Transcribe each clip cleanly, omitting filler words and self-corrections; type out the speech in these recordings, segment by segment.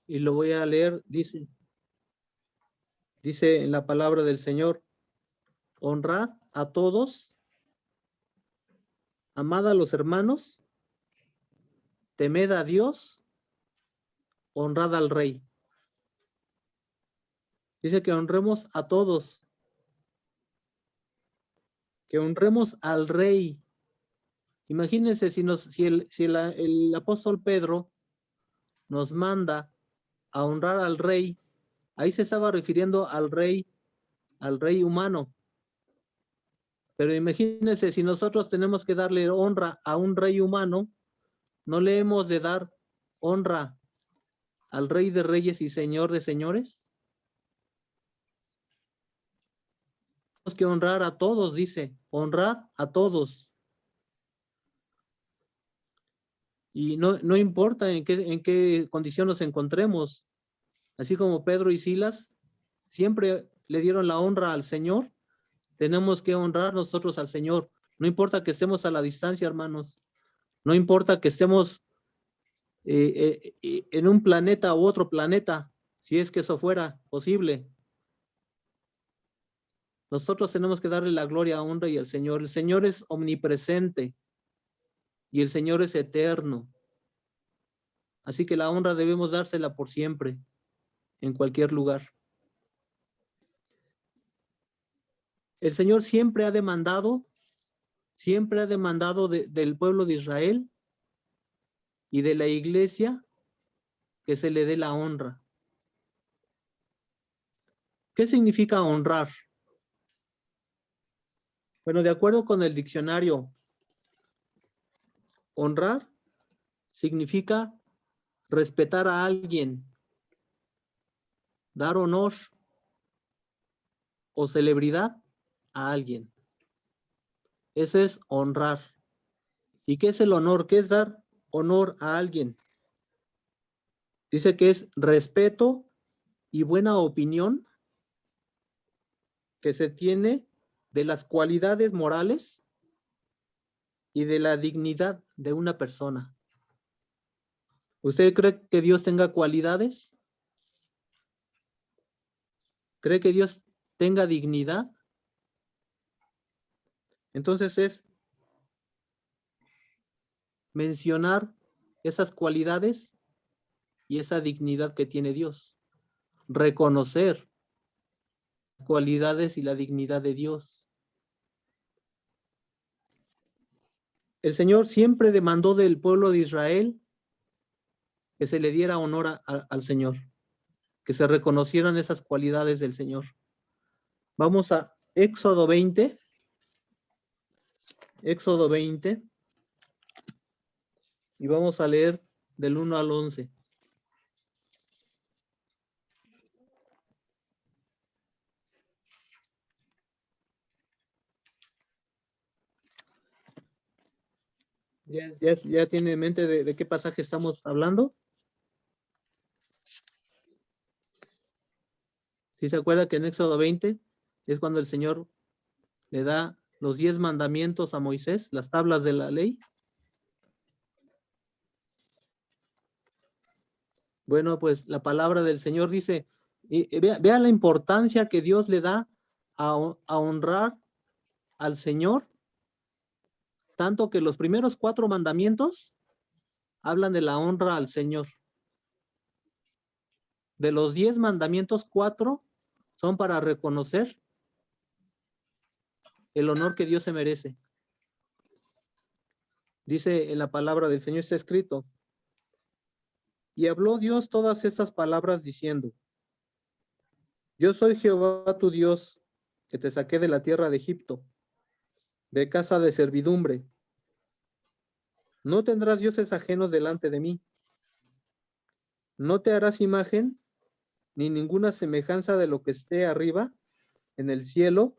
y lo voy a leer. Dice en la palabra del Señor: honrad a todos, amad a los hermanos, temed a Dios, honrad al rey. Dice que honremos a todos, que honremos al rey. Imagínense si el apóstol Pedro nos manda a honrar al rey, ahí se estaba refiriendo al rey humano. Pero imagínense, si nosotros tenemos que darle honra a un rey humano, ¿no le hemos de dar honra al Rey de Reyes y Señor de Señores? Tenemos que honrar a todos, dice, honrar a todos. Y no importa en qué condición nos encontremos, así como Pedro y Silas siempre le dieron la honra al Señor, tenemos que honrar nosotros al Señor. No importa que estemos a la distancia, hermanos. No importa que estemos en un planeta u otro planeta, si es que eso fuera posible. Nosotros tenemos que darle la gloria, honra y al Señor. El Señor es omnipresente y el Señor es eterno. Así que la honra debemos dársela por siempre, en cualquier lugar. El Señor siempre ha demandado del pueblo de Israel y de la iglesia que se le dé la honra. ¿Qué significa honrar? Bueno, de acuerdo con el diccionario, honrar significa respetar a alguien, dar honor o celebridad a alguien. Eso es honrar. ¿Y qué es el honor? ¿Qué es dar honor a alguien? Dice que es respeto y buena opinión que se tiene de las cualidades morales y de la dignidad de una persona. ¿Usted cree que Dios tenga cualidades? ¿Cree que Dios tenga dignidad? Entonces es mencionar esas cualidades y esa dignidad que tiene Dios. Reconocer las cualidades y la dignidad de Dios. El Señor siempre demandó del pueblo de Israel que se le diera honor al Señor, que se reconocieran esas cualidades del Señor. Vamos a Éxodo 20. Éxodo 20. Y vamos a leer del 1 al 11. ¿Ya tiene en mente de qué pasaje estamos hablando? ¿Sí se acuerda que en Éxodo 20 es cuando el Señor le da los 10 mandamientos a Moisés, las tablas de la ley? Bueno, pues la palabra del Señor dice, vea la importancia que Dios le da a honrar al Señor, tanto que los primeros 4 mandamientos hablan de la honra al Señor. De los 10 mandamientos, 4 son para reconocer el honor que Dios se merece. Dice en la palabra del Señor, está escrito: y habló Dios todas estas palabras diciendo: yo soy Jehová tu Dios, que te saqué de la tierra de Egipto, de casa de servidumbre. No tendrás dioses ajenos delante de mí. No te harás imagen ni ninguna semejanza de lo que esté arriba en el cielo,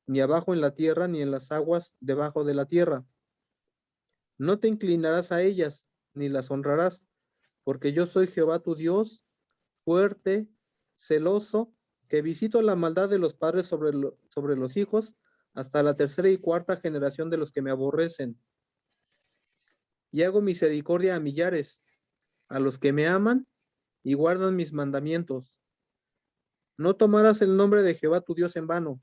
ni abajo en la tierra, ni en las aguas debajo de la tierra. No te inclinarás a ellas, ni las honrarás, porque yo soy Jehová tu Dios, fuerte, celoso, que visito la maldad de los padres sobre los hijos, hasta la 3ª y 4ª generación de los que me aborrecen. Y hago misericordia a millares, a los que me aman y guardan mis mandamientos. No tomarás el nombre de Jehová tu Dios en vano,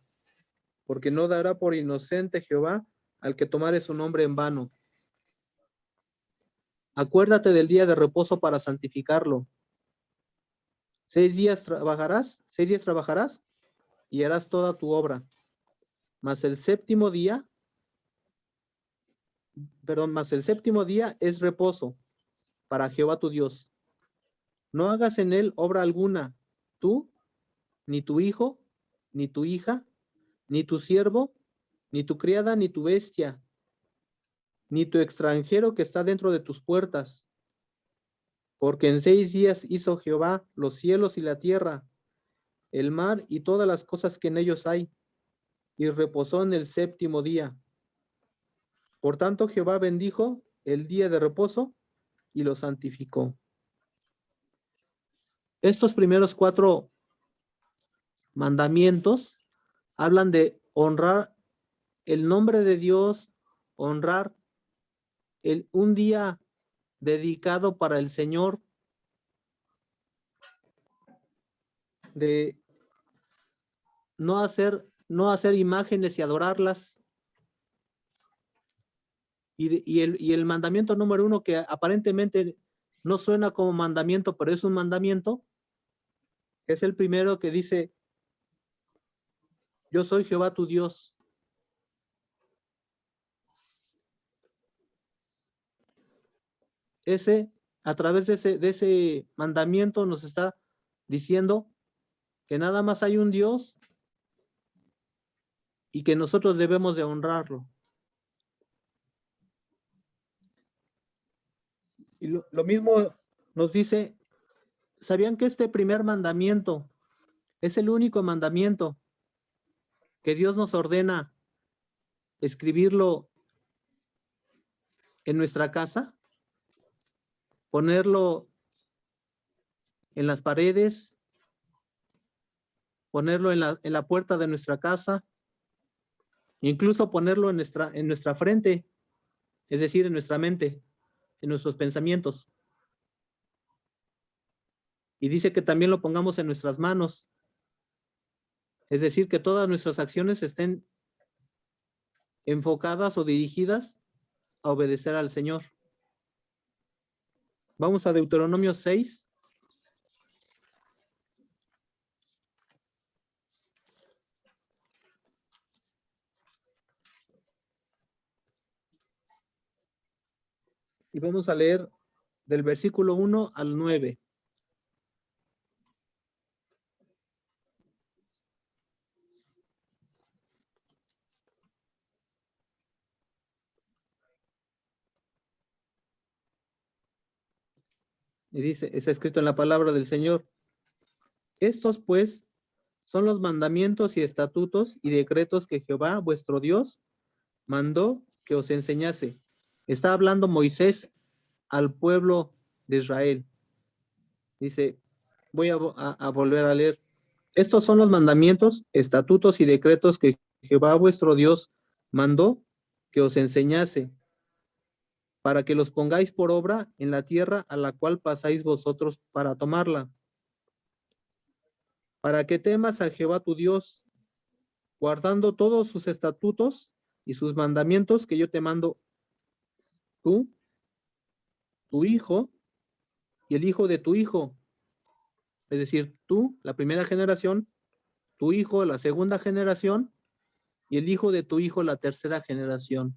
porque no dará por inocente Jehová al que tomare su nombre en vano. Acuérdate del día de reposo para santificarlo. 6 días trabajarás y harás toda tu obra. Mas el séptimo día es reposo para Jehová tu Dios. No hagas en él obra alguna, tú, ni tu hijo, ni tu hija, ni tu siervo, ni tu criada, ni tu bestia, ni tu extranjero que está dentro de tus puertas. Porque en 6 días hizo Jehová los cielos y la tierra, el mar y todas las cosas que en ellos hay, y reposó en el séptimo día. Por tanto, Jehová bendijo el día de reposo y lo santificó. Estos primeros 4 mandamientos hablan de honrar el nombre de Dios, honrar un día dedicado para el Señor, de no hacer imágenes y adorarlas. Y el mandamiento número 1, que aparentemente no suena como mandamiento, pero es un mandamiento, es el primero que dice: yo soy Jehová tu Dios. A través de ese mandamiento nos está diciendo que nada más hay un Dios y que nosotros debemos de honrarlo. Y lo mismo nos dice: ¿sabían que este primer mandamiento es el único mandamiento que Dios nos ordena escribirlo en nuestra casa? Ponerlo en las paredes, ponerlo en la puerta de nuestra casa, incluso ponerlo en nuestra frente, es decir, en nuestra mente, en nuestros pensamientos. Y dice que también lo pongamos en nuestras manos, es decir, que todas nuestras acciones estén enfocadas o dirigidas a obedecer al Señor. Vamos a Deuteronomio 6. Y vamos a leer del versículo 1 al 9. Y dice, está escrito en la palabra del Señor: estos pues son los mandamientos y estatutos y decretos que Jehová vuestro Dios mandó que os enseñase. Está hablando Moisés al pueblo de Israel. Dice, voy a volver a leer. Estos son los mandamientos, estatutos y decretos que Jehová vuestro Dios mandó que os enseñase, para que los pongáis por obra en la tierra a la cual pasáis vosotros para tomarla. Para que temas a Jehová tu Dios, guardando todos sus estatutos y sus mandamientos que yo te mando, tú, tu hijo y el hijo de tu hijo. Es decir, tú, la primera generación, tu hijo, la segunda generación, y el hijo de tu hijo, la tercera generación.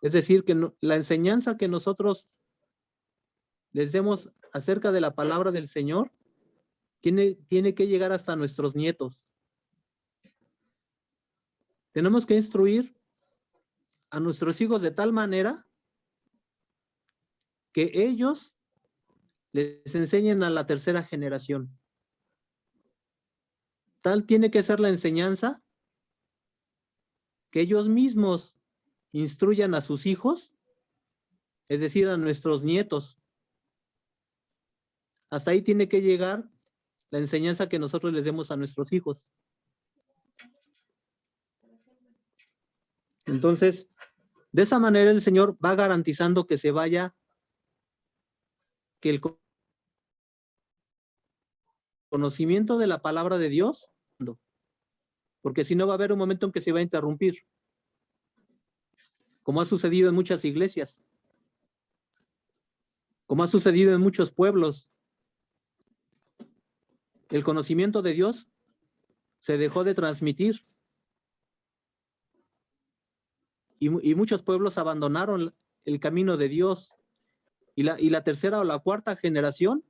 Es decir, que la enseñanza que nosotros les demos acerca de la palabra del Señor tiene que llegar hasta nuestros nietos. Tenemos que instruir a nuestros hijos de tal manera que ellos les enseñen a la tercera generación. Tal tiene que ser la enseñanza que ellos mismos instruyan a sus hijos, es decir, a nuestros nietos. Hasta ahí tiene que llegar la enseñanza que nosotros les demos a nuestros hijos. Entonces, de esa manera el Señor va garantizando que se vaya, que el conocimiento de la palabra de Dios, porque si no va a haber un momento en que se va a interrumpir, como ha sucedido en muchas iglesias, como ha sucedido en muchos pueblos. El conocimiento de Dios se dejó de transmitir y muchos pueblos abandonaron el camino de Dios, y la tercera o la cuarta generación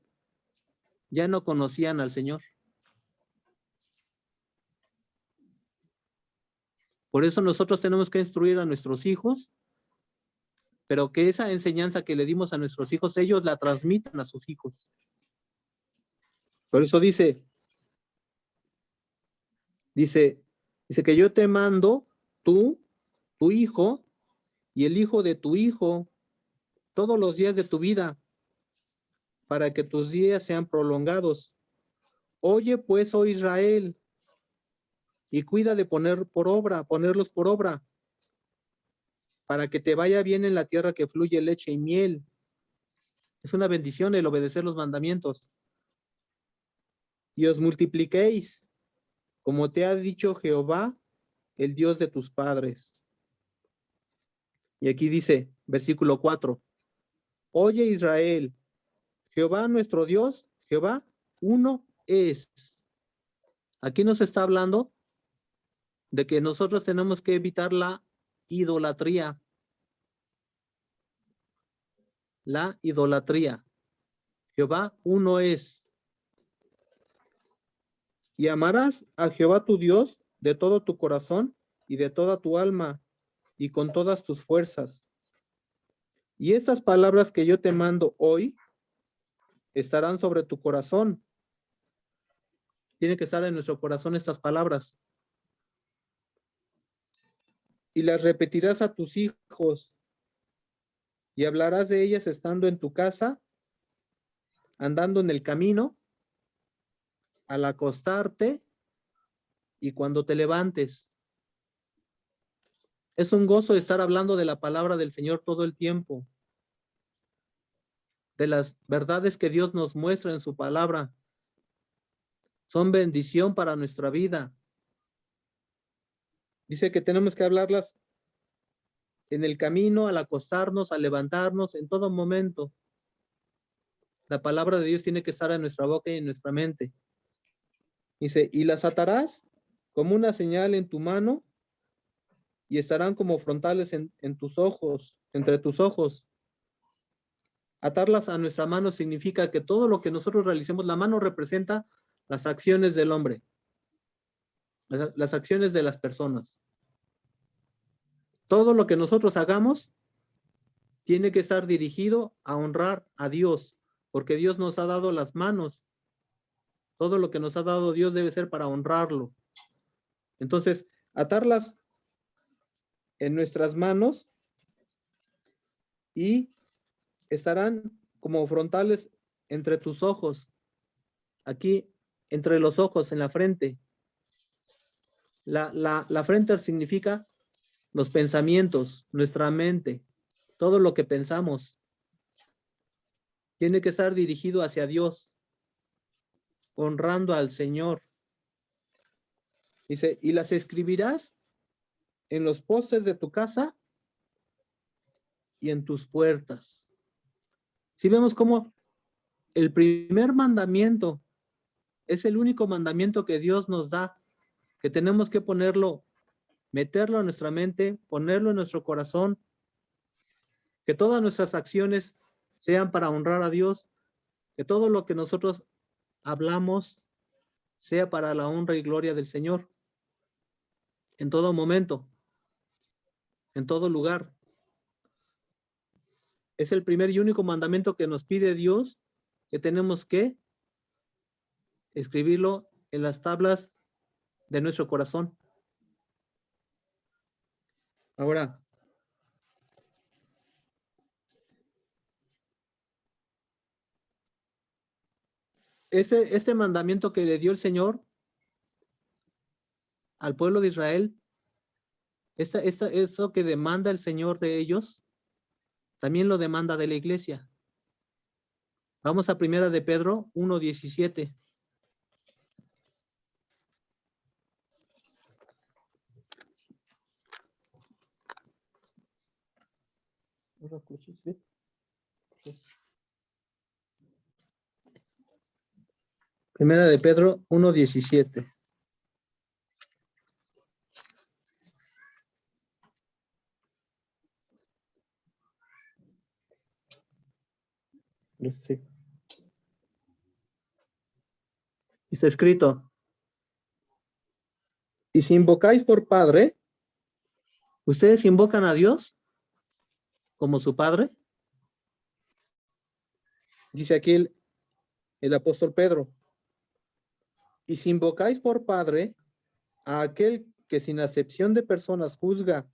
ya no conocían al Señor. Por eso nosotros tenemos que instruir a nuestros hijos, pero que esa enseñanza que le dimos a nuestros hijos, ellos la transmitan a sus hijos. Por eso dice que yo te mando, tú, tu hijo y el hijo de tu hijo, todos los días de tu vida, para que tus días sean prolongados. Oye pues, oh Israel, y cuida de ponerlos por obra, para que te vaya bien en la tierra que fluye leche y miel. Es una bendición el obedecer los mandamientos. Y os multipliquéis, como te ha dicho Jehová, el Dios de tus padres. Y aquí dice, versículo 4, oye Israel, Jehová nuestro Dios, Jehová uno es. Aquí nos está hablando de que nosotros tenemos que evitar la idolatría. La idolatría. Jehová uno es. Y amarás a Jehová tu Dios de todo tu corazón y de toda tu alma y con todas tus fuerzas. Y estas palabras que yo te mando hoy estarán sobre tu corazón. Tiene que estar en nuestro corazón estas palabras. Y las repetirás a tus hijos y hablarás de ellas estando en tu casa, andando en el camino, al acostarte y cuando te levantes. Es un gozo estar hablando de la palabra del Señor todo el tiempo, de las verdades que Dios nos muestra en su palabra. Son bendición para nuestra vida. Dice que tenemos que hablarlas en el camino, al acostarnos, al levantarnos, en todo momento. La palabra de Dios tiene que estar en nuestra boca y en nuestra mente. Dice, y las atarás como una señal en tu mano y estarán como frontales en tus ojos, entre tus ojos. Atarlas a nuestra mano significa que todo lo que nosotros realicemos, la mano representa las acciones del hombre, las acciones de las personas. Todo lo que nosotros hagamos tiene que estar dirigido a honrar a Dios, porque Dios nos ha dado las manos. Todo lo que nos ha dado Dios debe ser para honrarlo. Entonces, atarlas en nuestras manos y estarán como frontales entre tus ojos, aquí entre los ojos, en la frente. La frente significa los pensamientos, nuestra mente, todo lo que pensamos. Tiene que estar dirigido hacia Dios, honrando al Señor. Dice, y las escribirás en los postes de tu casa y en tus puertas. Si vemos cómo el primer mandamiento es el único mandamiento que Dios nos da, que tenemos que ponerlo, meterlo en nuestra mente, ponerlo en nuestro corazón, que todas nuestras acciones sean para honrar a Dios, que todo lo que nosotros hablamos sea para la honra y gloria del Señor, en todo momento, en todo lugar. Es el primer y único mandamiento que nos pide Dios, que tenemos que escribirlo en las tablas de nuestro corazón. Ahora, este mandamiento que le dio el Señor al pueblo de Israel, eso que demanda el Señor de ellos, también lo demanda de la iglesia. Vamos a primera de Pedro 1:17. Primera de Pedro 1:17. Sí. Está escrito: y si invocáis por Padre, ¿ustedes invocan a Dios como su Padre? Dice aquí el apóstol Pedro: y si invocáis por Padre a aquel que sin acepción de personas juzga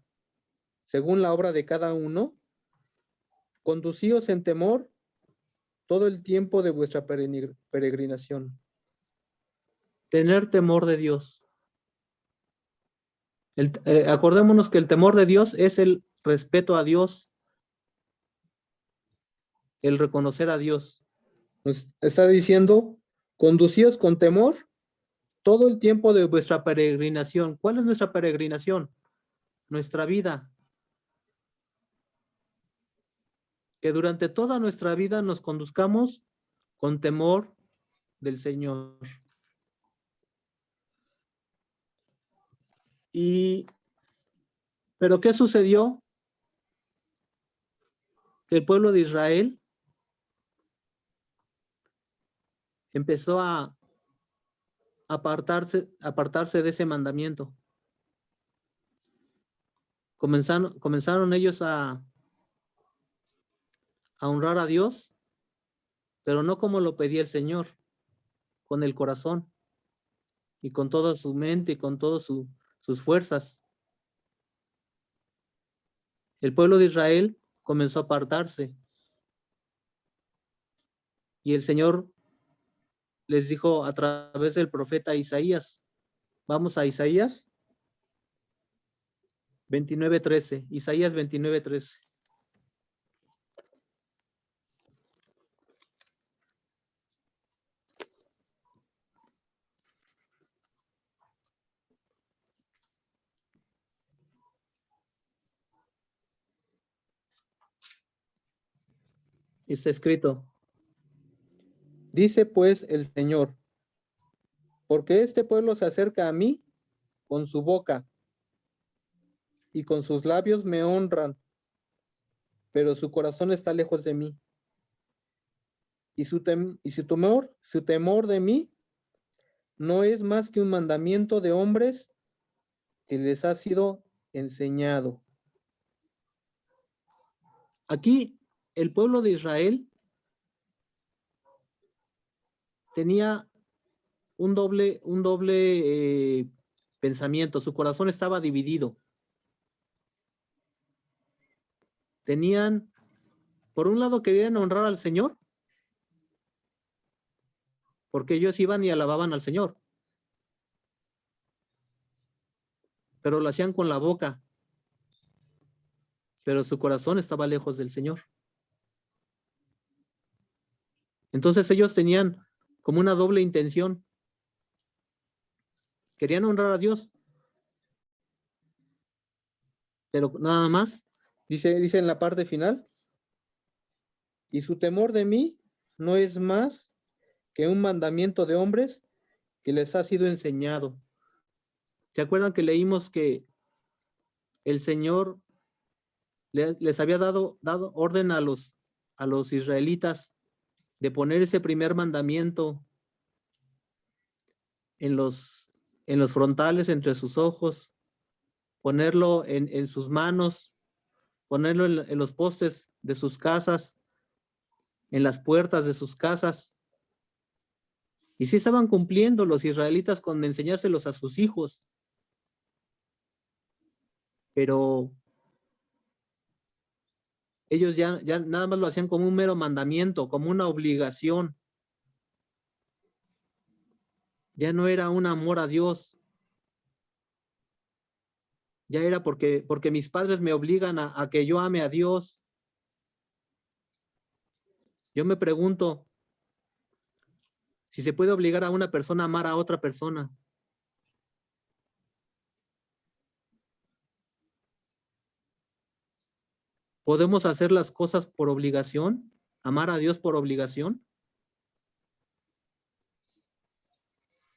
según la obra de cada uno, conducíos en temor todo el tiempo de vuestra peregrinación. Tener temor de Dios. Acordémonos que el temor de Dios es el respeto a Dios, el reconocer a Dios. Nos está diciendo: conducíos con temor todo el tiempo de vuestra peregrinación. ¿Cuál es nuestra peregrinación? Nuestra vida. Que durante toda nuestra vida nos conduzcamos con temor del Señor. ¿Pero qué sucedió? Que el pueblo de Israel empezó a apartarse de ese mandamiento. Comenzaron ellos a honrar a Dios, pero no como lo pedía el Señor, con el corazón y con toda su mente y con todas sus fuerzas. El pueblo de Israel comenzó a apartarse y el Señor les dijo a través del profeta Isaías. Vamos a Isaías 29:13. Isaías 29:13. Está escrito: dice pues el Señor, porque este pueblo se acerca a mí con su boca y con sus labios me honran, pero su corazón está lejos de mí. Y su temor de mí no es más que un mandamiento de hombres que les ha sido enseñado. Aquí el pueblo de Israel tenía un doble pensamiento. Su corazón estaba dividido. Por un lado, querían honrar al Señor, porque ellos iban y alababan al Señor, pero lo hacían con la boca, pero su corazón estaba lejos del Señor. Entonces ellos tenían como una doble intención. Querían honrar a Dios, pero nada más, dice en la parte final: y su temor de mí no es más que un mandamiento de hombres que les ha sido enseñado. ¿Se acuerdan que leímos que el Señor les había dado orden a los israelitas de poner ese primer mandamiento en los frontales entre sus ojos, ponerlo en sus manos, ponerlo en los postes de sus casas, en las puertas de sus casas? Y sí estaban cumpliendo los israelitas con enseñárselos a sus hijos, pero ellos ya nada más lo hacían como un mero mandamiento, como una obligación. Ya no era un amor a Dios. Ya era porque mis padres me obligan a que yo ame a Dios. Yo me pregunto si se puede obligar a una persona a amar a otra persona. ¿Podemos hacer las cosas por obligación? ¿Amar a Dios por obligación?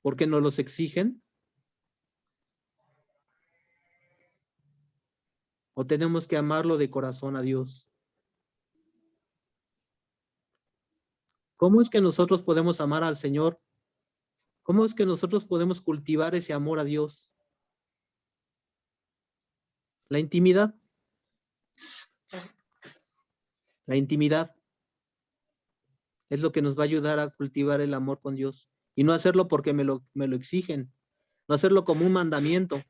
¿Porque nos los exigen? ¿O tenemos que amarlo de corazón a Dios? ¿Cómo es que nosotros podemos amar al Señor? ¿Cómo es que nosotros podemos cultivar ese amor a Dios? La intimidad. La intimidad es lo que nos va a ayudar a cultivar el amor con Dios. Y no hacerlo porque me lo exigen. No hacerlo como un mandamiento,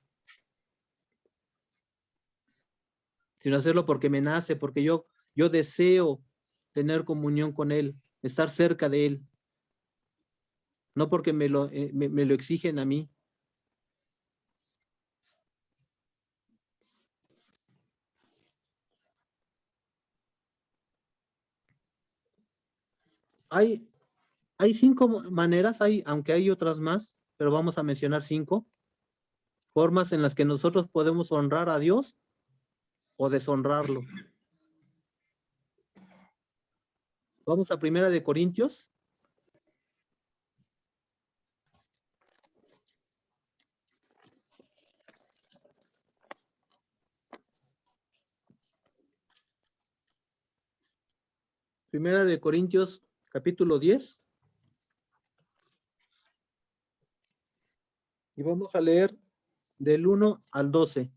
sino hacerlo porque me nace, porque yo deseo tener comunión con Él, estar cerca de Él. No porque me lo exigen a mí. Hay 5 maneras, aunque hay otras más, pero vamos a mencionar 5 formas en las que nosotros podemos honrar a Dios o deshonrarlo. Vamos a 1 de Corintios. Primera de Corintios, capítulo 10. Y vamos a leer del 1 al 12.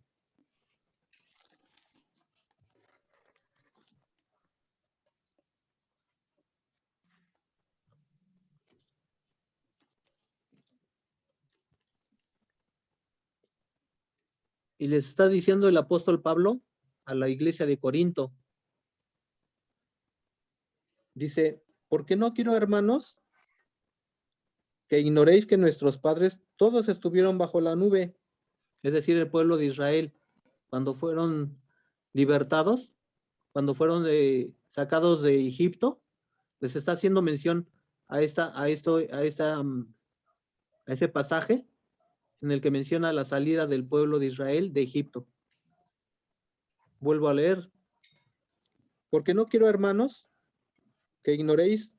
Y les está diciendo el apóstol Pablo a la iglesia de Corinto. Dice, porque no quiero, hermanos, que ignoréis que nuestros padres todos estuvieron bajo la nube, es decir, el pueblo de Israel, cuando fueron libertados, cuando fueron sacados de Egipto, les está haciendo mención a ese pasaje en el que menciona la salida del pueblo de Israel de Egipto. Vuelvo a leer. Porque no quiero, hermanos, que ignoréis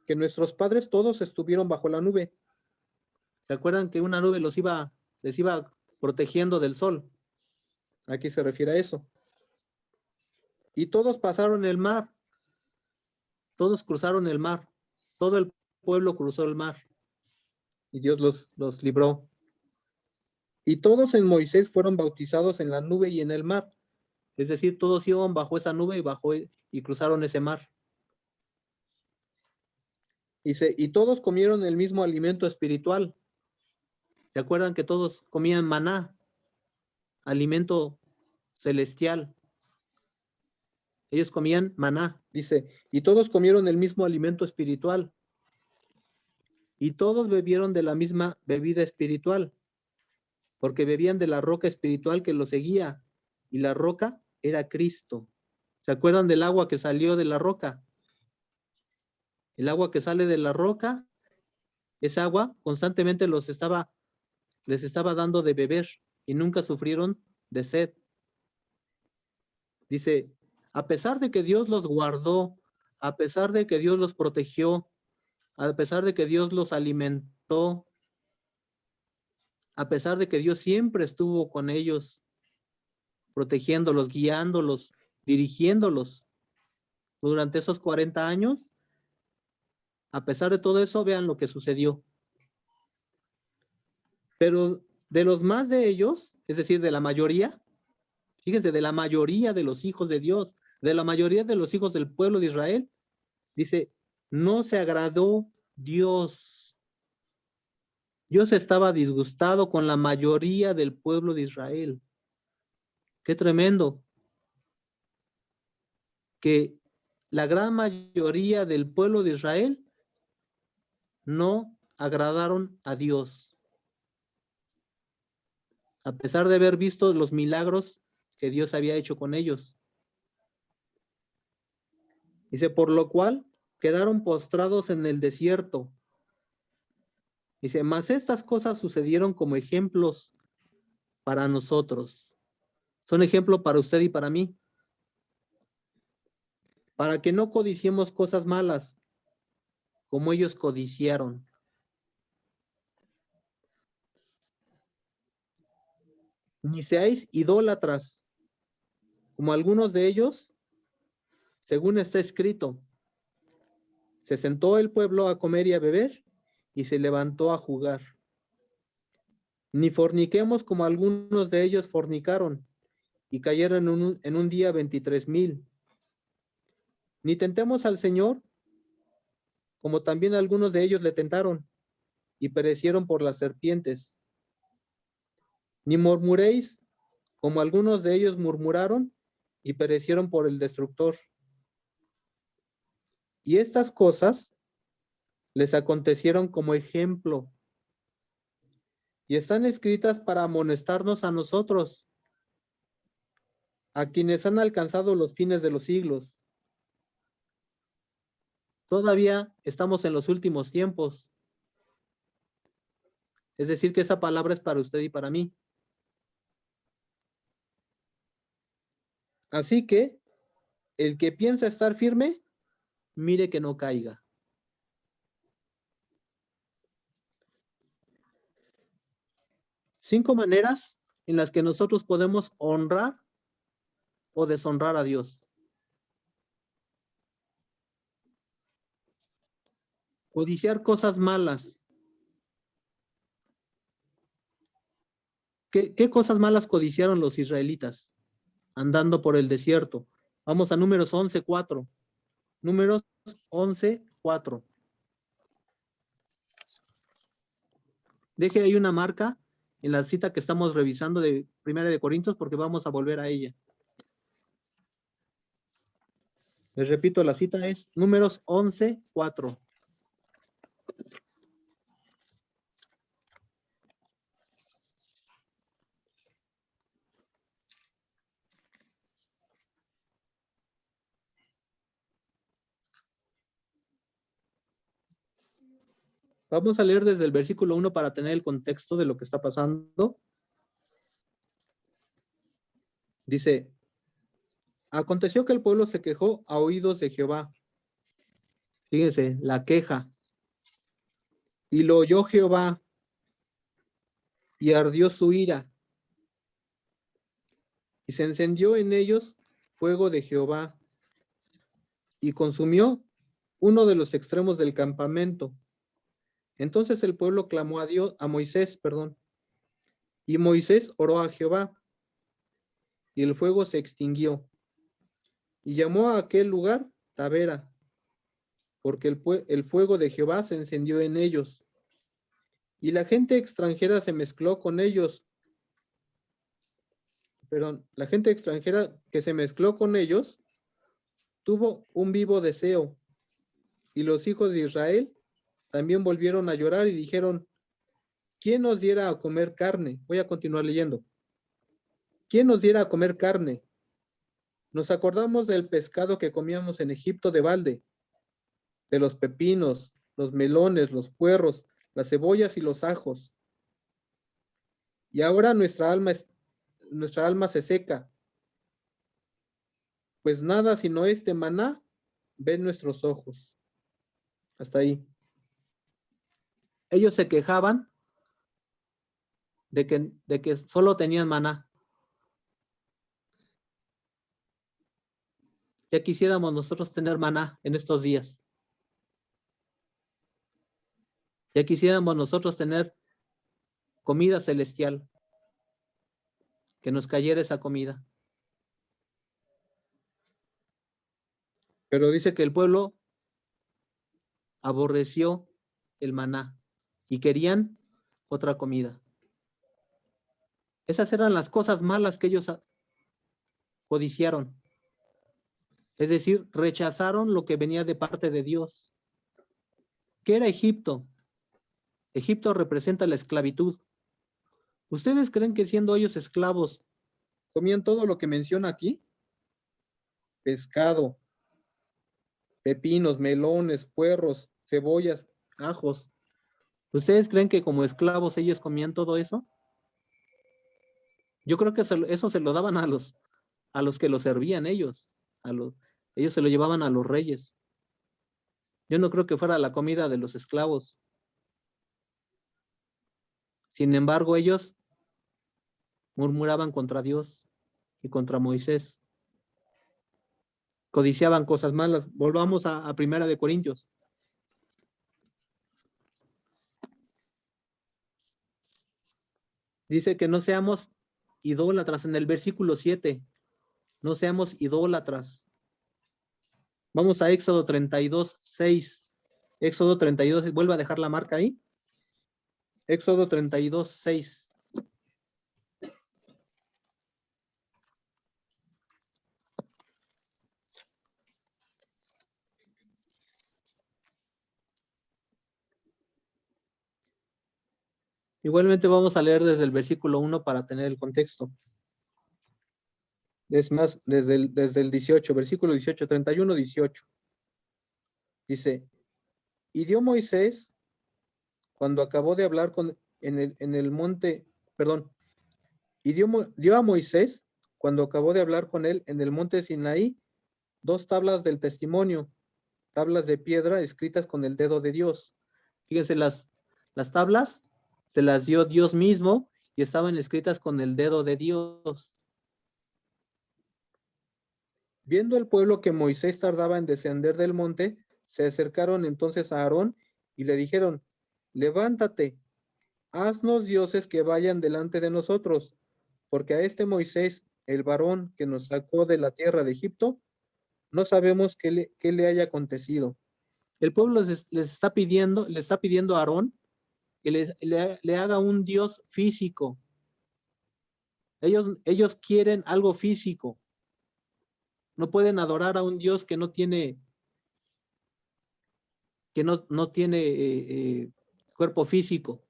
que nuestros padres todos estuvieron bajo la nube. ¿Se acuerdan que una nube les iba protegiendo del sol? Aquí se refiere a eso. Y todos pasaron el mar. Todos cruzaron el mar. Todo el pueblo cruzó el mar. Y Dios los libró. Y todos en Moisés fueron bautizados en la nube y en el mar. Es decir, todos iban bajo esa nube y cruzaron ese mar. Y todos comieron el mismo alimento espiritual. ¿Se acuerdan que todos comían maná? Alimento celestial. Ellos comían maná, dice, y todos comieron el mismo alimento espiritual. Y todos bebieron de la misma bebida espiritual, porque bebían de la roca espiritual que los seguía, y la roca era Cristo. ¿Se acuerdan del agua que salió de la roca? El agua que sale de la roca, esa agua constantemente les estaba dando de beber y nunca sufrieron de sed. Dice, a pesar de que Dios los guardó, a pesar de que Dios los protegió, a pesar de que Dios los alimentó, a pesar de que Dios siempre estuvo con ellos, protegiéndolos, guiándolos, dirigiéndolos durante esos 40 años, a pesar de todo eso, vean lo que sucedió. Pero de los más de ellos, es decir, de la mayoría, fíjense, de la mayoría de los hijos de Dios, de la mayoría de los hijos del pueblo de Israel, dice, no se agradó Dios. Dios estaba disgustado con la mayoría del pueblo de Israel. Qué tremendo. Que la gran mayoría del pueblo de Israel no agradaron a Dios, a pesar de haber visto los milagros que Dios había hecho con ellos. Dice, por lo cual quedaron postrados en el desierto. Dice, mas estas cosas sucedieron como ejemplos para nosotros. Son ejemplo para usted y para mí. para que no codiciemos cosas malas, como ellos codiciaron. Ni seáis idólatras, como algunos de ellos, según está escrito. Se sentó el pueblo a comer y a beber, y se levantó a jugar. Ni forniquemos como algunos de ellos fornicaron, y cayeron en un día 23,000. Ni tentemos al Señor, como también algunos de ellos le tentaron, y perecieron por las serpientes. Ni murmuréis, como algunos de ellos murmuraron, y perecieron por el destructor. Y estas cosas les acontecieron como ejemplo, y están escritas para amonestarnos a nosotros, a quienes han alcanzado los fines de los siglos. Todavía estamos en los últimos tiempos. Es decir, que esa palabra es para usted y para mí. Así que el que piensa estar firme, mire que no caiga. Cinco maneras en las que nosotros podemos honrar o deshonrar a Dios. Codiciar cosas malas. ¿Qué cosas malas codiciaron los israelitas andando por el desierto? Vamos a Números 11:4. Números 11:4. Deje ahí una marca en la cita que estamos revisando de Primera de Corintios, porque vamos a volver a ella. Les repito, la cita es Números 11:4. Vamos a leer desde el versículo 1 para tener el contexto de lo que está pasando. Dice: aconteció que el pueblo se quejó a oídos de Jehová. Fíjense, la queja. Y lo oyó Jehová, y ardió su ira, y se encendió en ellos fuego de Jehová, y consumió uno de los extremos del campamento. Entonces el pueblo clamó a Dios, a Moisés, y Moisés oró a Jehová, y el fuego se extinguió, y llamó a aquel lugar Tabera, porque el fuego de Jehová se encendió en ellos, y la gente extranjera se mezcló con ellos. La gente extranjera que se mezcló con ellos tuvo un vivo deseo, y los hijos de Israel también volvieron a llorar y dijeron: ¿quién nos diera a comer carne? Voy a continuar leyendo. ¿Quién nos diera a comer carne? Nos acordamos del pescado que comíamos en Egipto de balde, de los pepinos, los melones, los puerros, las cebollas y los ajos. Y ahora nuestra alma se seca, pues nada sino este maná ven nuestros ojos. Hasta ahí. Ellos se quejaban de que solo tenían maná. Ya quisiéramos nosotros tener maná en estos días. Ya quisiéramos nosotros tener comida celestial, que nos cayera esa comida. Pero dice que el pueblo aborreció el maná y querían otra comida. Esas eran las cosas malas que ellos codiciaron. Es decir, rechazaron lo que venía de parte de Dios. ¿Qué era Egipto? Egipto representa la esclavitud. ¿Ustedes creen que siendo ellos esclavos comían todo lo que menciona aquí? Pescado, pepinos, melones, puerros, cebollas, ajos. ¿Ustedes creen que como esclavos ellos comían todo eso? Yo creo que eso se lo daban a los que los servían ellos, Ellos se lo llevaban a los reyes. Yo no creo que fuera la comida de los esclavos. Sin embargo, ellos murmuraban contra Dios y contra Moisés. Codiciaban cosas malas. Volvamos a Primera de Corintios. Dice que no seamos idólatras en el versículo 7. No seamos idólatras. Vamos a Éxodo 32, 6. Éxodo 32, vuelve a dejar la marca ahí. Éxodo 32, 6. Igualmente vamos a leer desde el versículo 1 para tener el contexto. Es más, desde el 18, versículo 18, 31, 18. Dice, y dio Moisés, cuando acabó de hablar en el monte, perdón, y dio a Moisés, cuando acabó de hablar con él en el monte Sinaí, 2 tablas del testimonio, tablas de piedra escritas con el dedo de Dios. Fíjense, las tablas se las dio Dios mismo y estaban escritas con el dedo de Dios. Viendo el pueblo que Moisés tardaba en descender del monte, se acercaron entonces a Aarón y le dijeron, levántate, haznos dioses que vayan delante de nosotros, porque a este Moisés, el varón que nos sacó de la tierra de Egipto, no sabemos qué le haya acontecido. El pueblo les está pidiendo a Aarón que le haga un dios físico. Ellos quieren algo físico. No pueden adorar a un dios que no tiene cuerpo físico.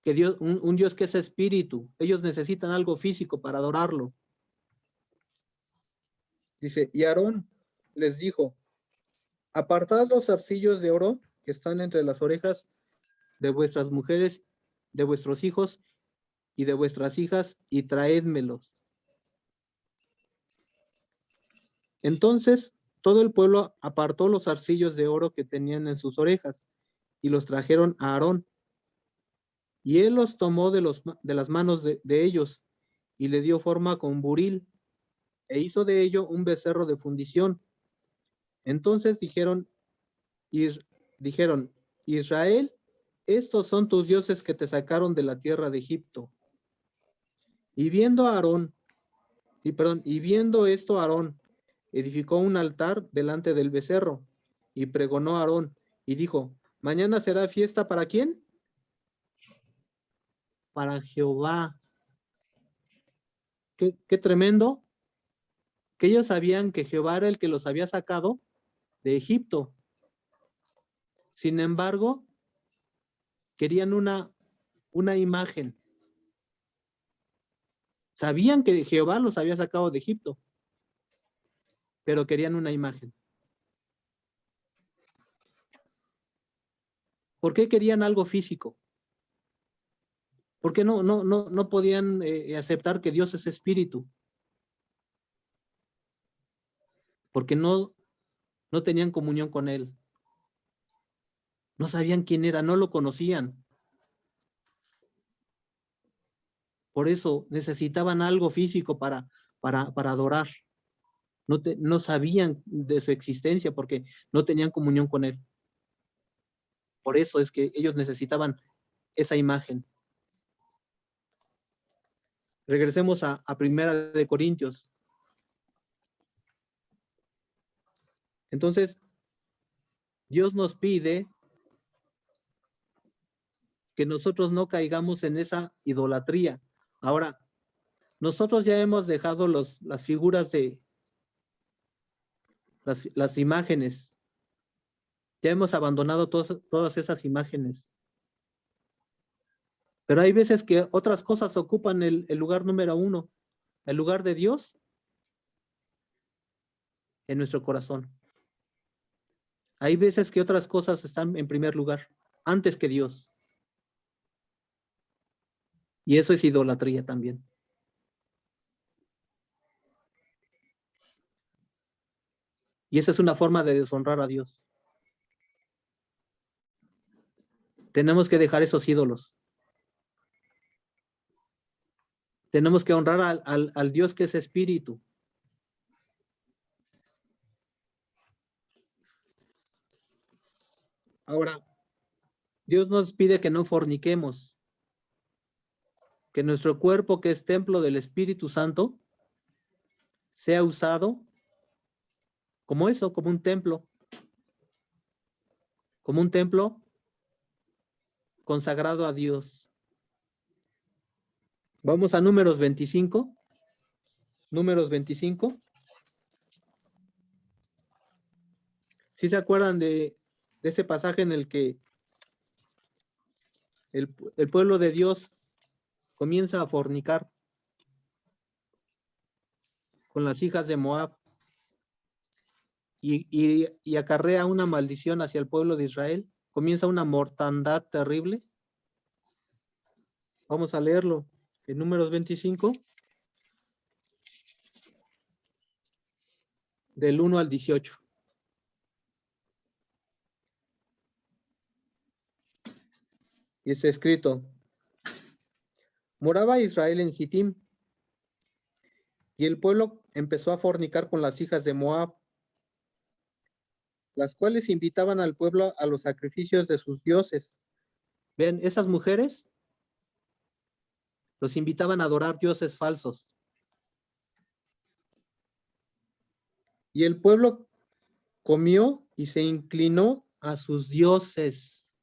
Que Dios, un Dios que es espíritu. Ellos necesitan algo físico para adorarlo. Dice, y Aarón les dijo, apartad los zarcillos de oro que están entre las orejas de vuestras mujeres, de vuestros hijos y de vuestras hijas, y traédmelos. Entonces todo el pueblo apartó los zarcillos de oro que tenían en sus orejas, y los trajeron a Aarón. Y él los tomó de las manos de ellos, y le dio forma con buril, e hizo de ello un becerro de fundición. Entonces dijeron, Israel, estos son tus dioses que te sacaron de la tierra de Egipto. Y viendo esto Aarón, edificó un altar delante del becerro, y pregonó a Aarón, y dijo, mañana será fiesta ¿para quién? Para Jehová. Qué tremendo, que ellos sabían que Jehová era el que los había sacado de Egipto. Sin embargo, querían una imagen. Sabían que Jehová los había sacado de Egipto, pero querían una imagen. ¿Por qué querían algo físico? ¿Por qué no podían aceptar que Dios es espíritu? Porque no tenían comunión con Él. No sabían quién era, no lo conocían. Por eso necesitaban algo físico para adorar. No sabían de su existencia porque no tenían comunión con Él. Por eso es que ellos necesitaban esa imagen. Regresemos a Primera de Corintios. Entonces, Dios nos pide que nosotros no caigamos en esa idolatría. Ahora, nosotros ya hemos dejado las figuras de las imágenes. Ya hemos abandonado todas esas imágenes. Pero hay veces que otras cosas ocupan el lugar número 1, el lugar de Dios en nuestro corazón. Hay veces que otras cosas están en primer lugar, antes que Dios. Y eso es idolatría también. Y esa es una forma de deshonrar a Dios. Tenemos que dejar esos ídolos. Tenemos que honrar al Dios que es espíritu. Ahora, Dios nos pide que no forniquemos, que nuestro cuerpo, que es templo del Espíritu Santo, sea usado como eso, como un templo consagrado a Dios. Vamos a Números 25. Números 25. ¿Sí se acuerdan de ese pasaje en el que el pueblo de Dios comienza a fornicar con las hijas de Moab y acarrea una maldición hacia el pueblo de Israel? Comienza una mortandad terrible. Vamos a leerlo en Números 25, del 1 al 18. Y está escrito: moraba Israel en Sittim, y el pueblo empezó a fornicar con las hijas de Moab, las cuales invitaban al pueblo a los sacrificios de sus dioses. Ven, esas mujeres los invitaban a adorar dioses falsos. Y el pueblo comió y se inclinó a sus dioses.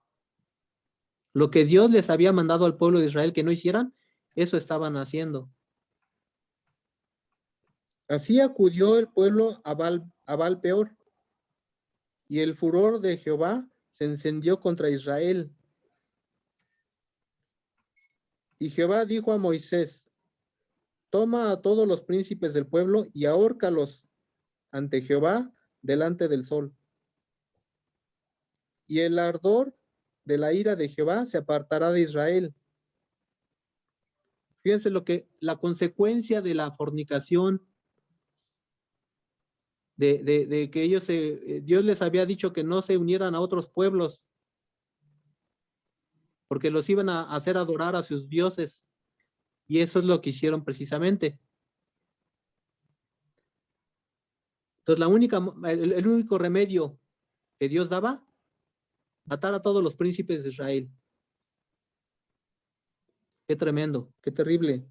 Lo que Dios les había mandado al pueblo de Israel que no hicieran, eso estaban haciendo. Así acudió el pueblo a Baal Peor, y el furor de Jehová se encendió contra Israel. Y Jehová dijo a Moisés: toma a todos los príncipes del pueblo y ahórcalos ante Jehová delante del sol. Y el ardor de la ira de Jehová se apartará de Israel. Fíjense la consecuencia de la fornicación, de que ellos Dios les había dicho que no se unieran a otros pueblos, porque los iban a hacer adorar a sus dioses. Y eso es lo que hicieron precisamente. Entonces, el único remedio que Dios daba, matar a todos los príncipes de Israel. Qué tremendo, qué terrible.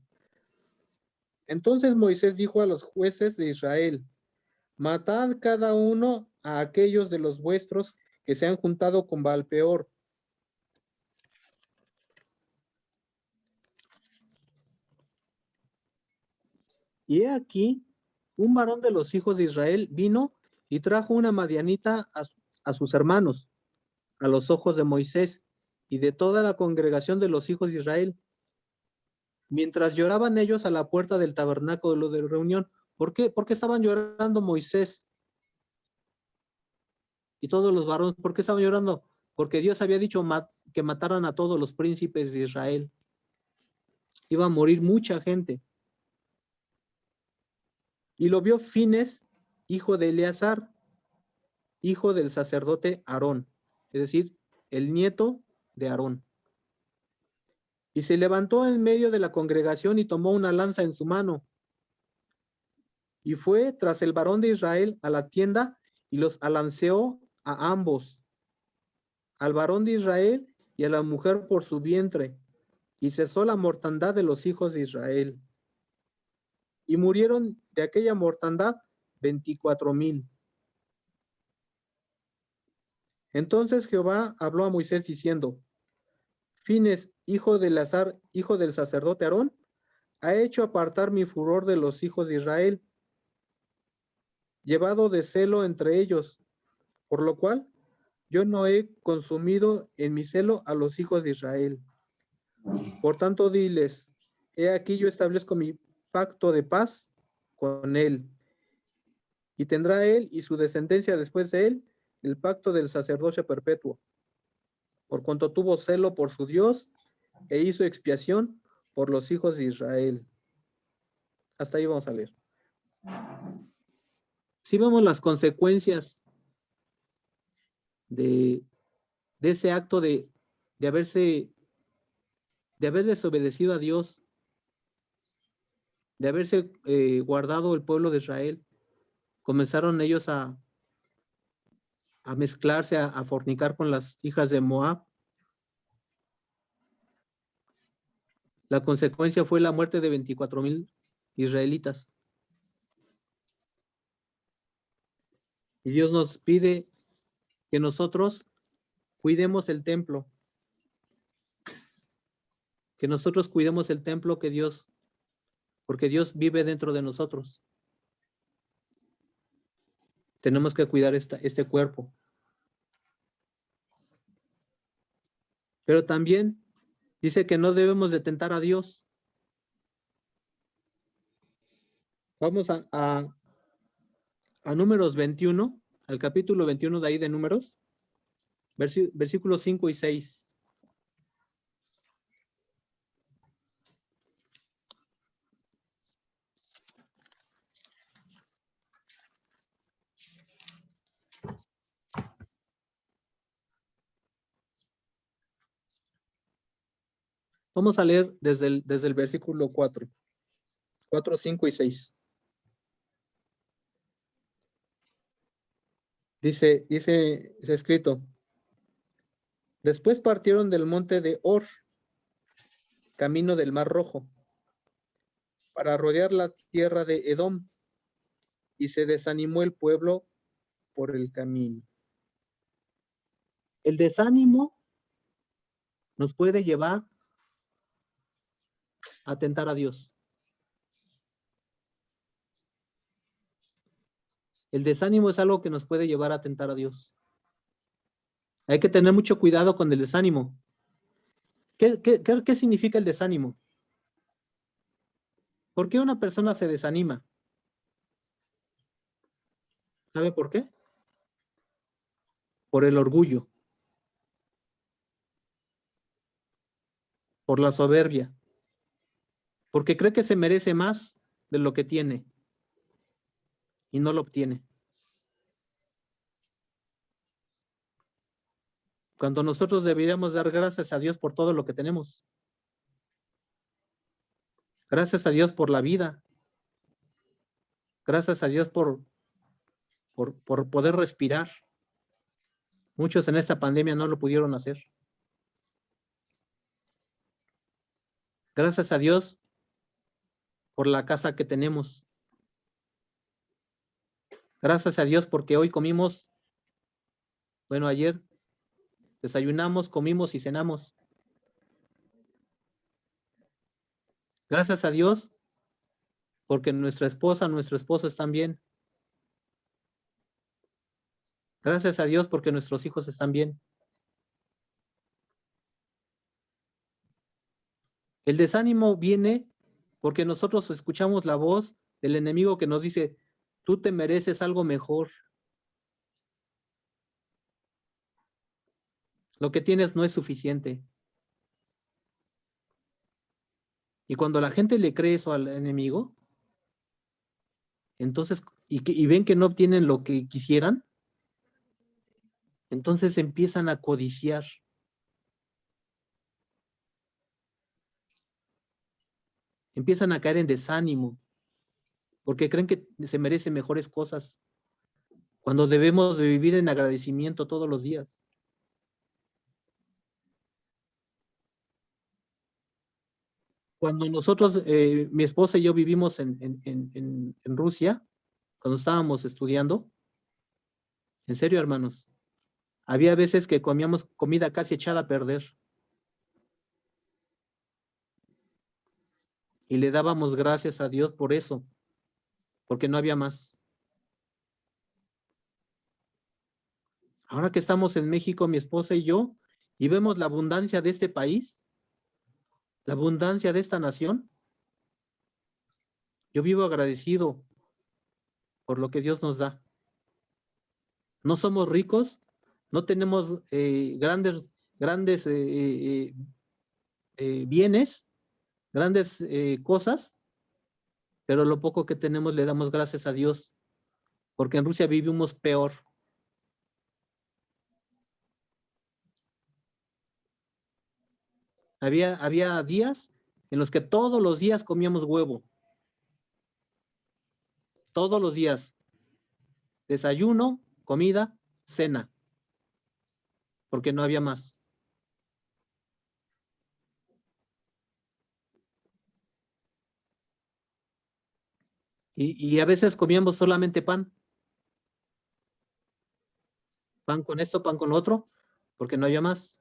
Entonces Moisés dijo a los jueces de Israel: matad cada uno a aquellos de los vuestros que se han juntado con Baal Peor. Y he aquí, un varón de los hijos de Israel vino y trajo una madianita a sus hermanos, a los ojos de Moisés y de toda la congregación de los hijos de Israel, mientras lloraban ellos a la puerta del tabernáculo de reunión. ¿Por qué? Porque estaban llorando Moisés y todos los varones. ¿Por qué estaban llorando? Porque Dios había dicho que mataran a todos los príncipes de Israel. Iba a morir mucha gente. Y lo vio Fines, hijo de Eleazar, hijo del sacerdote Aarón, es decir, el nieto de Aarón. Y se levantó en medio de la congregación y tomó una lanza en su mano. Y fue tras el varón de Israel a la tienda y los alanceó a ambos, al varón de Israel y a la mujer por su vientre, y cesó la mortandad de los hijos de Israel. Y murieron de aquella mortandad 24,000. Entonces Jehová habló a Moisés diciendo: Fines, hijo de Eleazar, hijo del sacerdote Aarón, ha hecho apartar mi furor de los hijos de Israel, llevado de celo entre ellos, por lo cual yo no he consumido en mi celo a los hijos de Israel. Por tanto, diles: he aquí yo establezco mi pacto de paz con él, y tendrá él y su descendencia después de él el pacto del sacerdocio perpetuo, por cuanto tuvo celo por su Dios e hizo expiación por los hijos de Israel. Hasta ahí vamos a leer. Sí vemos las consecuencias de ese acto de haber desobedecido a Dios, de haberse guardado el pueblo de Israel. Comenzaron ellos a mezclarse, a fornicar con las hijas de Moab. La consecuencia fue la muerte de 24,000 israelitas. Y Dios nos pide que nosotros cuidemos el templo, que nosotros cuidemos el templo que Dios, porque Dios vive dentro de nosotros. Tenemos que cuidar este cuerpo. Pero también dice que no debemos de tentar a Dios. Vamos a Números 21, al capítulo 21 de ahí de Números, versículos 5 y 6. Vamos a leer desde el versículo 4, 5 y 6. Dice escrito: Después partieron del monte de Hor, camino del Mar Rojo, para rodear la tierra de Edom, y se desanimó el pueblo por el camino. El desánimo nos puede llevar a tentar a Dios. El desánimo es algo que nos puede llevar a tentar a Dios. Hay que tener mucho cuidado con el desánimo. ¿Qué significa el desánimo? ¿Por qué una persona se desanima? ¿Sabe por qué? Por el orgullo, por la soberbia, porque cree que se merece más de lo que tiene y no lo obtiene. Cuando nosotros deberíamos dar gracias a Dios por todo lo que tenemos. Gracias a Dios por la vida. Gracias a Dios por poder respirar. Muchos en esta pandemia no lo pudieron hacer. Gracias a Dios por la casa que tenemos. Gracias a Dios porque hoy comimos, bueno, ayer desayunamos, comimos y cenamos. Gracias a Dios porque nuestra esposa, nuestro esposo están bien. Gracias a Dios porque nuestros hijos están bien. El desánimo viene porque nosotros escuchamos la voz del enemigo que nos dice: tú te mereces algo mejor. Lo que tienes no es suficiente. Y cuando la gente le cree eso al enemigo, entonces, y ven que no obtienen lo que quisieran, entonces empiezan a codiciar. Empiezan a caer en desánimo, porque creen que se merecen mejores cosas, cuando debemos de vivir en agradecimiento todos los días. Cuando nosotros, mi esposa y yo vivimos en Rusia, cuando estábamos estudiando, en serio, hermanos, había veces que comíamos comida casi echada a perder y le dábamos gracias a Dios por eso, porque no había más. Ahora que estamos en México, mi esposa y yo, y vemos la abundancia de este país, la abundancia de esta nación, yo vivo agradecido por lo que Dios nos da. No somos ricos, no tenemos grandes bienes, grandes cosas, pero lo poco que tenemos le damos gracias a Dios, porque en Rusia vivimos peor. Había días en los que todos los días comíamos huevo. Todos los días. Desayuno, comida, cena. Porque no había más. Y a veces comíamos solamente pan. Pan con esto, pan con lo otro, porque no había más.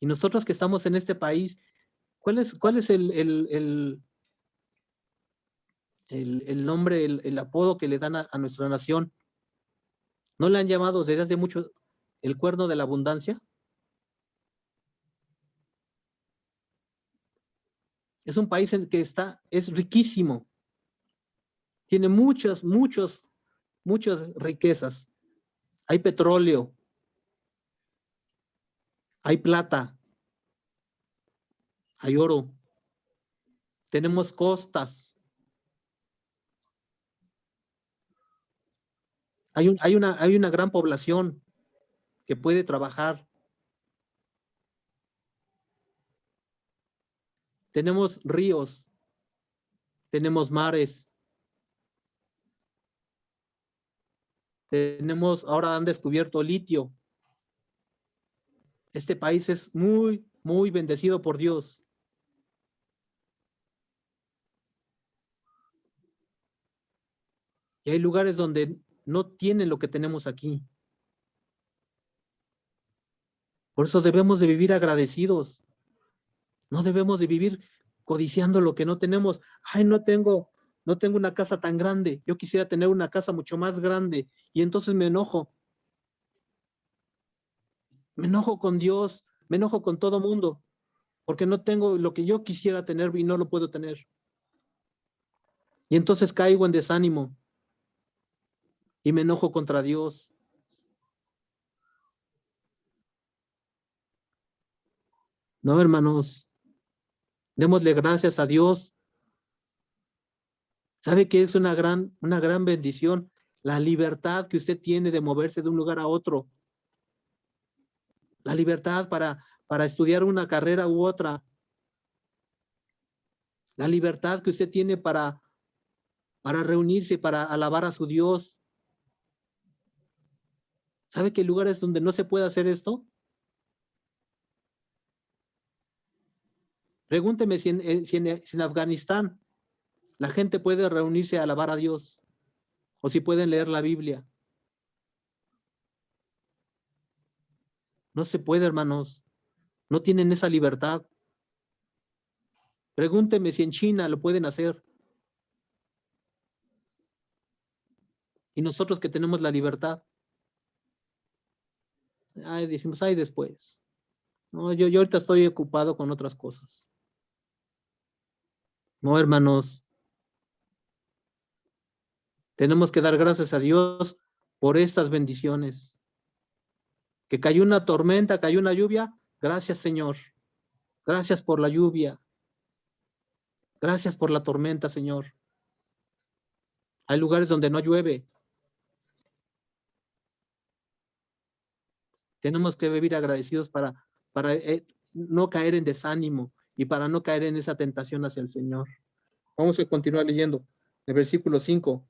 Y nosotros que estamos en este país, ¿cuál es el nombre, el apodo que le dan a nuestra nación? ¿No le han llamado desde hace mucho el cuerno de la abundancia? Es un país en que es riquísimo, tiene muchas riquezas. Hay petróleo, hay plata, hay oro, tenemos costas, hay una gran población que puede trabajar. Tenemos ríos, tenemos mares, ahora han descubierto litio. Este país es muy, muy bendecido por Dios. Y hay lugares donde no tienen lo que tenemos aquí. Por eso debemos de vivir agradecidos. No debemos de vivir codiciando lo que no tenemos. Ay, no tengo una casa tan grande. Yo quisiera tener una casa mucho más grande. Y entonces me enojo. Me enojo con Dios. Me enojo con todo mundo. Porque no tengo lo que yo quisiera tener y no lo puedo tener. Y entonces caigo en desánimo. Y me enojo contra Dios. No, hermanos. Démosle gracias a Dios. ¿Sabe qué es una gran bendición? La libertad que usted tiene de moverse de un lugar a otro. La libertad para estudiar una carrera u otra. La libertad que usted tiene para reunirse, para alabar a su Dios. ¿Sabe qué lugares donde no se puede hacer esto? Pregúnteme si en Afganistán la gente puede reunirse a alabar a Dios o si pueden leer la Biblia. No se puede, hermanos. No tienen esa libertad. Pregúnteme si en China lo pueden hacer. Y nosotros que tenemos la libertad, ay, decimos, ay, después. No, yo ahorita estoy ocupado con otras cosas. No, hermanos, tenemos que dar gracias a Dios por estas bendiciones. Que cayó una tormenta, cayó una lluvia. Gracias, Señor. Gracias por la lluvia. Gracias por la tormenta, Señor. Hay lugares donde no llueve. Tenemos que vivir agradecidos para no caer en desánimo y para no caer en esa tentación hacia el Señor. Vamos a continuar leyendo el versículo 5.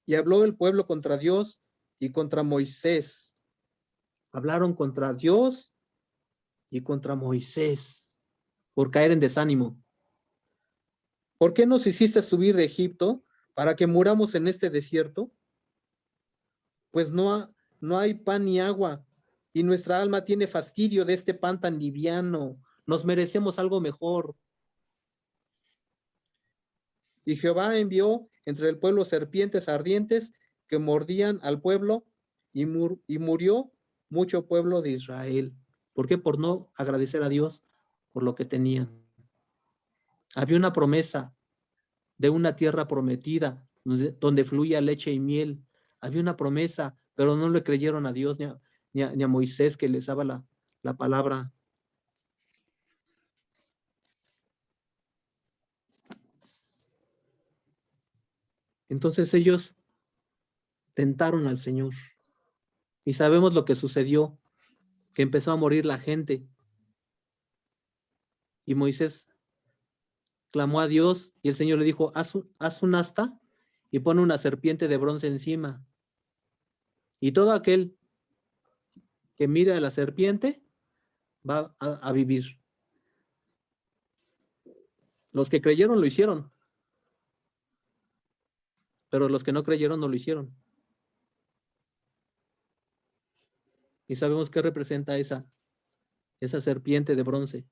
Y habló el pueblo contra Dios y contra Moisés. Hablaron contra Dios y contra Moisés por caer en desánimo. ¿Por qué nos hiciste subir de Egipto para que muramos en este desierto? Pues no hay pan ni agua, y nuestra alma tiene fastidio de este pan tan liviano. Nos merecemos algo mejor. Y Jehová envió entre el pueblo serpientes ardientes que mordían al pueblo y murió mucho pueblo de Israel. ¿Por qué? Por no agradecer a Dios por lo que tenían. Había una promesa de una tierra prometida donde fluía leche y miel. Había una promesa, pero no le creyeron a Dios ni a Moisés que les daba la palabra. Entonces ellos tentaron al Señor. Y sabemos lo que sucedió, que empezó a morir la gente. Y Moisés clamó a Dios y el Señor le dijo, haz un asta y pone una serpiente de bronce encima. Y todo aquel que mire a la serpiente va a vivir. Los que creyeron lo hicieron, pero los que no creyeron no lo hicieron. Y sabemos qué representa esa serpiente de bronce.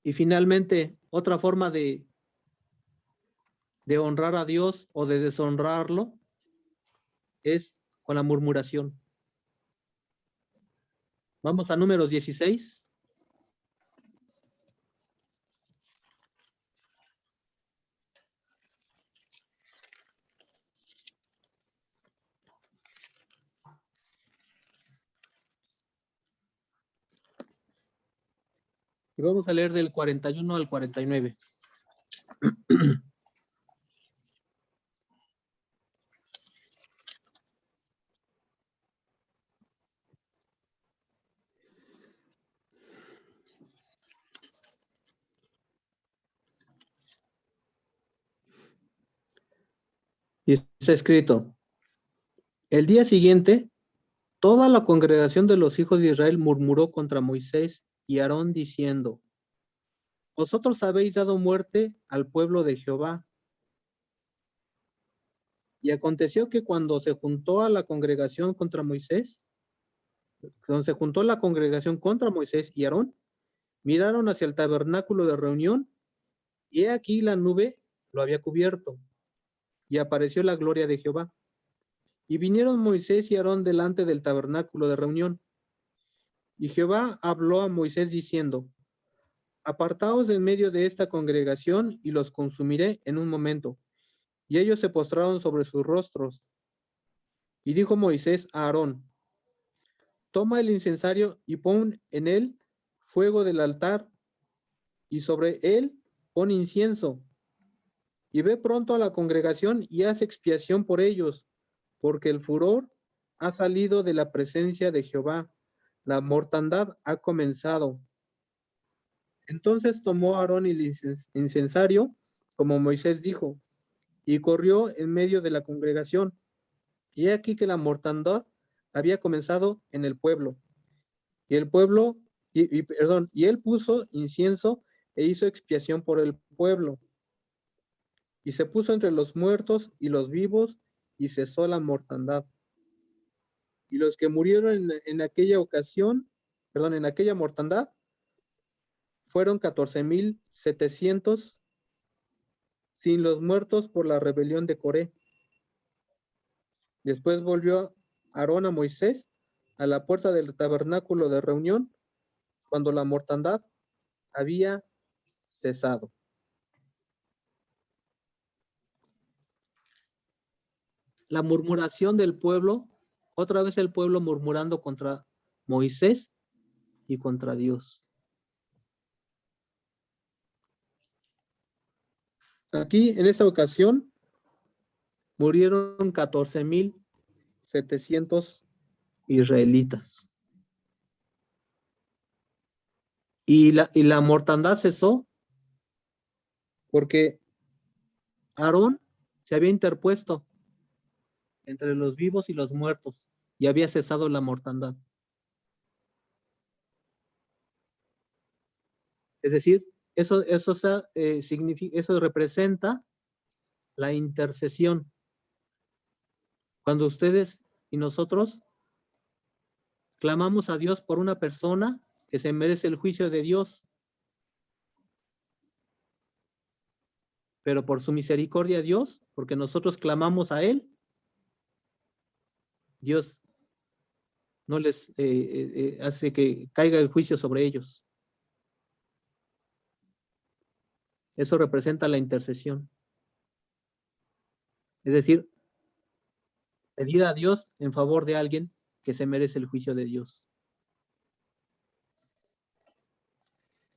Y finalmente, otra forma de honrar a Dios o de deshonrarlo es con la murmuración. Vamos a Números 16. Y vamos a leer del 41 al 49. Y está escrito, el día siguiente, toda la congregación de los hijos de Israel murmuró contra Moisés y Aarón diciendo, vosotros habéis dado muerte al pueblo de Jehová. Y aconteció que cuando se juntó a la congregación contra Moisés, cuando se juntó la congregación contra Moisés y Aarón, miraron hacia el tabernáculo de reunión, y he aquí la nube lo había cubierto, y apareció la gloria de Jehová. Y vinieron Moisés y Aarón delante del tabernáculo de reunión. Y Jehová habló a Moisés diciendo, apartaos de en medio de esta congregación y los consumiré en un momento. Y ellos se postraron sobre sus rostros. Y dijo Moisés a Aarón, toma el incensario y pon en él fuego del altar, y sobre él pon incienso. Y ve pronto a la congregación y haz expiación por ellos, porque el furor ha salido de la presencia de Jehová, la mortandad ha comenzado. Entonces tomó Aarón el incensario, como Moisés dijo, y corrió en medio de la congregación. Y he aquí que la mortandad había comenzado en el pueblo. Y el pueblo, y él puso incienso e hizo expiación por el pueblo. Y se puso entre los muertos y los vivos, y cesó la mortandad. Y los que murieron en aquella ocasión, en aquella mortandad, fueron 14,700, sin los muertos por la rebelión de Coré. Después volvió Aarón a Moisés a la puerta del tabernáculo de reunión, cuando la mortandad había cesado. La murmuración del pueblo, otra vez el pueblo murmurando contra Moisés y contra Dios. Aquí, en esta ocasión, murieron 14,700 israelitas. Y la mortandad cesó porque Aarón se había interpuesto entre los vivos y los muertos y había cesado la mortandad. Es decir, eso representa la intercesión. Cuando ustedes y nosotros clamamos a Dios por una persona que se merece el juicio de Dios, pero por su misericordia Dios, porque nosotros clamamos a Él, Dios no les hace que caiga el juicio sobre ellos. Eso representa la intercesión. Es decir, pedir a Dios en favor de alguien que se merece el juicio de Dios.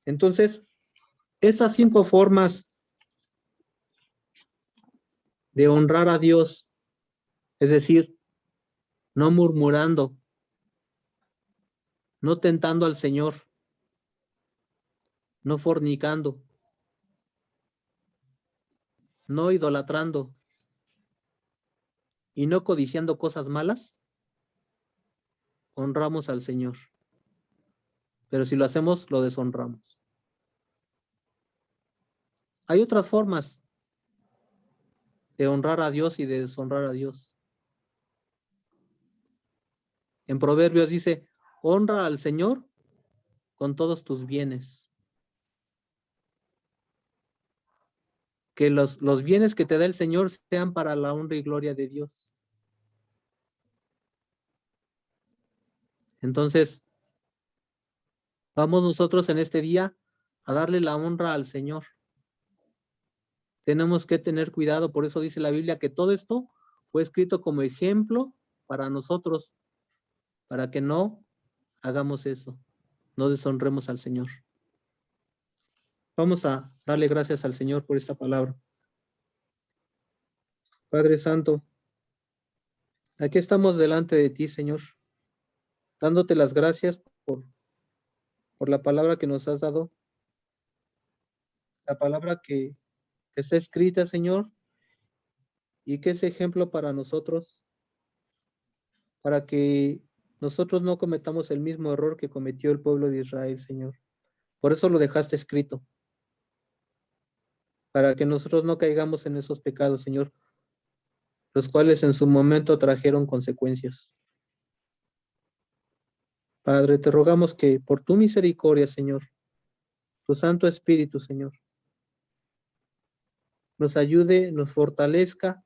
Entonces, Estas 5 formas de honrar a Dios, es decir, no murmurando, no tentando al Señor, no fornicando, no idolatrando y no codiciando cosas malas, honramos al Señor. Pero si lo hacemos, lo deshonramos. Hay otras formas de honrar a Dios y de deshonrar a Dios. En Proverbios dice, honra al Señor con todos tus bienes. Que los bienes que te da el Señor sean para la honra y gloria de Dios. Entonces, vamos nosotros en este día a darle la honra al Señor. Tenemos que tener cuidado, por eso dice la Biblia que todo esto fue escrito como ejemplo para nosotros, para que no hagamos eso, no deshonremos al Señor. Vamos a darle gracias al Señor por esta palabra. Padre Santo, aquí estamos delante de ti, Señor, dándote las gracias por la palabra que nos has dado, la palabra que está escrita, Señor, y que es ejemplo para nosotros, para que nosotros no cometamos el mismo error que cometió el pueblo de Israel, Señor. Por eso lo dejaste escrito, para que nosotros no caigamos en esos pecados, Señor, los cuales en su momento trajeron consecuencias. Padre, te rogamos que por tu misericordia, Señor, tu Santo Espíritu, Señor, nos ayude, nos fortalezca.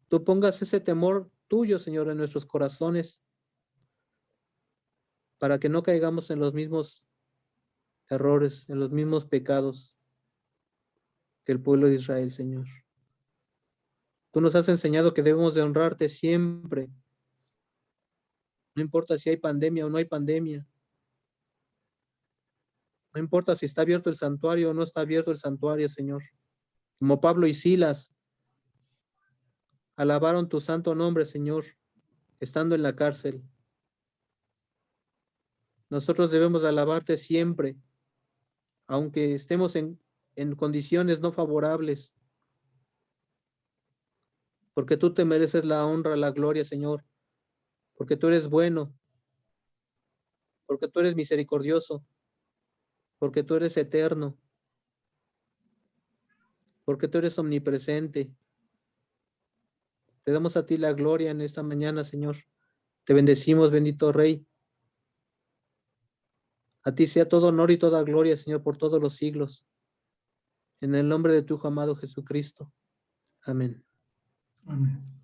Tú pongas ese temor tuyo, Señor, en nuestros corazones, para que no caigamos en los mismos errores, en los mismos pecados que el pueblo de Israel, Señor. Tú nos has enseñado que debemos de honrarte siempre, no importa si hay pandemia o no hay pandemia, no importa si está abierto el santuario o no está abierto el santuario, Señor. Como Pablo y Silas alabaron tu santo nombre, Señor, estando en la cárcel. Nosotros debemos de alabarte siempre, aunque estemos en condiciones no favorables, porque tú te mereces la honra, la gloria, Señor, porque tú eres bueno, porque tú eres misericordioso, porque tú eres eterno, porque tú eres omnipresente. Te damos a ti la gloria en esta mañana, Señor. Te bendecimos, bendito Rey. A ti sea todo honor y toda gloria, Señor, por todos los siglos. En el nombre de tu Hijo amado Jesucristo. Amén. Amén.